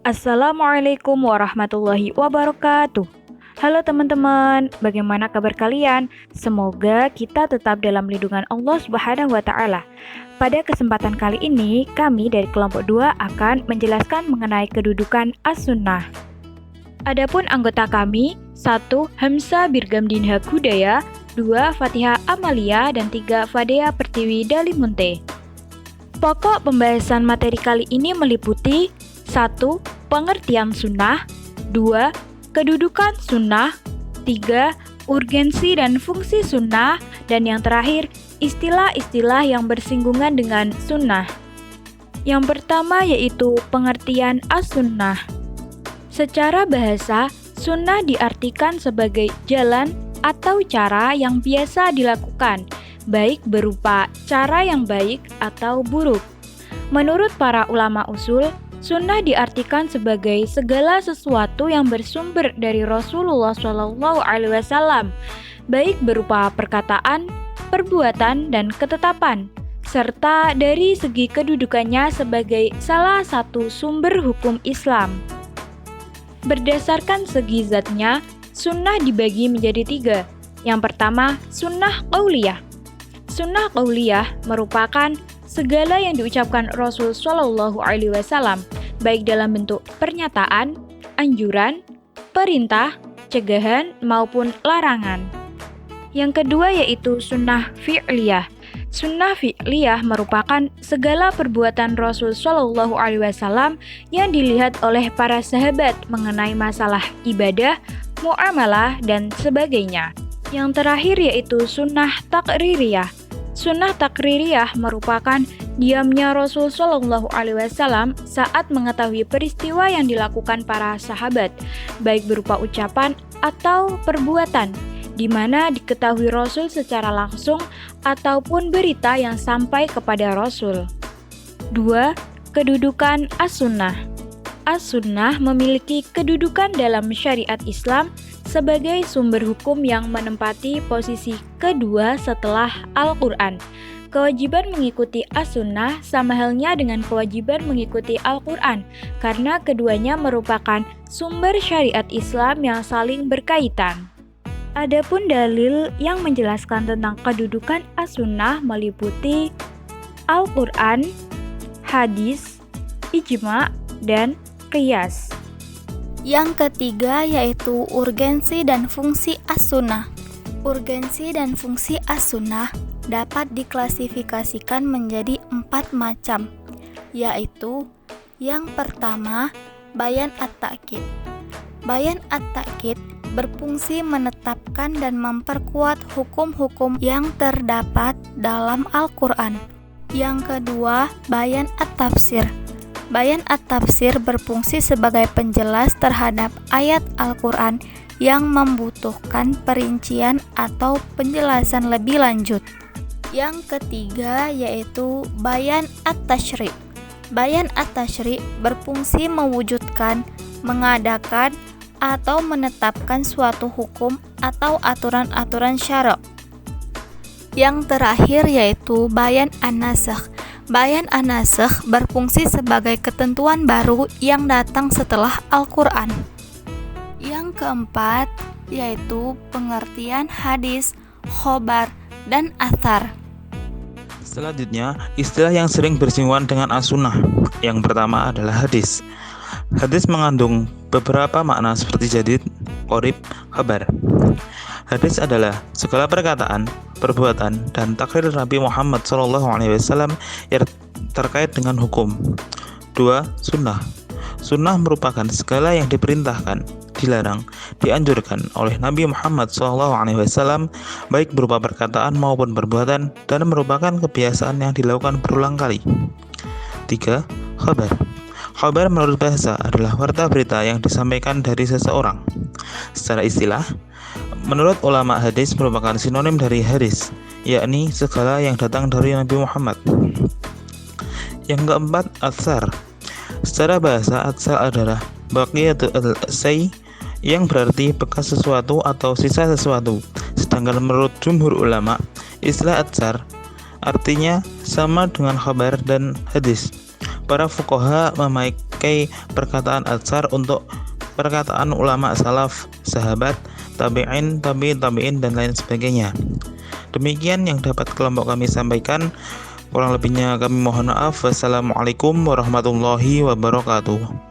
Assalamualaikum warahmatullahi wabarakatuh. Halo teman-teman, bagaimana kabar kalian? Semoga kita tetap dalam lindungan Allah Subhanahu wa taala. Pada kesempatan kali ini, kami dari kelompok 2 akan menjelaskan mengenai kedudukan as-sunnah. Adapun anggota kami, 1. Hamsa Birgam Dinha Hudaya, 2. Fatihah Amalia, dan 3. Fadea Pertiwi Dalimunte. Pokok pembahasan materi kali ini meliputi 1. Pengertian sunnah, 2. Kedudukan sunnah, 3. Urgensi dan fungsi sunnah, dan yang terakhir, istilah-istilah yang bersinggungan dengan sunnah. Yang pertama yaitu pengertian as-sunnah. Secara bahasa, sunnah diartikan sebagai jalan atau cara yang biasa dilakukan, baik berupa cara yang baik atau buruk. Menurut para ulama usul, sunnah diartikan sebagai segala sesuatu yang bersumber dari Rasulullah SAW, baik berupa perkataan, perbuatan, dan ketetapan, serta dari segi kedudukannya sebagai salah satu sumber hukum Islam. Berdasarkan segi zatnya, sunnah dibagi menjadi 3. Yang pertama, sunnah qauliyah. Sunnah qauliyah merupakan segala yang diucapkan Rasul Shallallahu Alaihi Wasallam, baik dalam bentuk pernyataan, anjuran, perintah, cegahan, maupun larangan. Yang kedua yaitu sunnah fi'liyah. Sunnah fi'liyah merupakan segala perbuatan Rasul Shallallahu Alaihi Wasallam yang dilihat oleh para sahabat mengenai masalah ibadah, muamalah, dan sebagainya. Yang terakhir yaitu sunnah takririyah. Sunnah takririyah merupakan diamnya Rasul Shallallahu Alaihi Wasallam saat mengetahui peristiwa yang dilakukan para sahabat, baik berupa ucapan atau perbuatan, di mana diketahui Rasul secara langsung ataupun berita yang sampai kepada Rasul. 2. Kedudukan as-sunnah. As-sunnah memiliki kedudukan dalam syariat Islam sebagai sumber hukum yang menempati posisi kedua setelah Al-Quran. Kewajiban mengikuti as-sunnah sama halnya dengan kewajiban mengikuti Al-Quran, karena keduanya merupakan sumber syariat Islam yang saling berkaitan. Adapun dalil yang menjelaskan tentang kedudukan as-sunnah meliputi Al-Quran, hadis, ijma', dan qiyas. Yang ketiga yaitu urgensi dan fungsi as-sunnah. Urgensi dan fungsi as-sunnah dapat diklasifikasikan menjadi 4 macam, yaitu yang pertama, bayan at-ta'kid. Bayan at-ta'kid berfungsi menetapkan dan memperkuat hukum-hukum yang terdapat dalam Al-Quran. Yang kedua, bayan at-tafsir. Bayan at-tafsir berfungsi sebagai penjelas terhadap ayat Al-Quran yang membutuhkan perincian atau penjelasan lebih lanjut. Yang ketiga yaitu bayan at-tasyri'. Bayan at-tasyri' berfungsi mewujudkan, mengadakan, atau menetapkan suatu hukum atau aturan-aturan syara'. Yang terakhir yaitu bayan an-nasakh. Bayan an-nasakh berfungsi sebagai ketentuan baru yang datang setelah Al-Quran. Yang keempat yaitu pengertian hadis, khobar, dan athar. Selanjutnya, istilah yang sering bersinggungan dengan as-sunnah. Yang pertama adalah hadis. Hadis mengandung beberapa makna seperti jadid, qorib, khabar. Hadis adalah segala perkataan, perbuatan, dan takrir Nabi Muhammad SAW yang terkait dengan hukum. 2. Sunnah. Sunnah merupakan segala yang diperintahkan, dilarang, dianjurkan oleh Nabi Muhammad SAW, baik berupa perkataan maupun perbuatan, dan merupakan kebiasaan yang dilakukan berulang kali. 3. Khabar. Khabar menurut bahasa adalah warta berita yang disampaikan dari seseorang. Secara istilah, menurut ulama hadis merupakan sinonim dari hadis, yakni segala yang datang dari Nabi Muhammad. Yang keempat, atsar. Secara bahasa, atsar adalah baqiyatul say yang berarti bekas sesuatu atau sisa sesuatu. Sedangkan menurut jumhur ulama, istilah atsar artinya sama dengan khabar dan hadis. Para fuqaha memakai perkataan atsar untuk perkataan ulama salaf, sahabat, tabi'in, tabi'in, dan lain sebagainya. Demikian yang dapat kelompok kami sampaikan. Kurang lebihnya kami mohon maaf. Wassalamualaikum warahmatullahi wabarakatuh.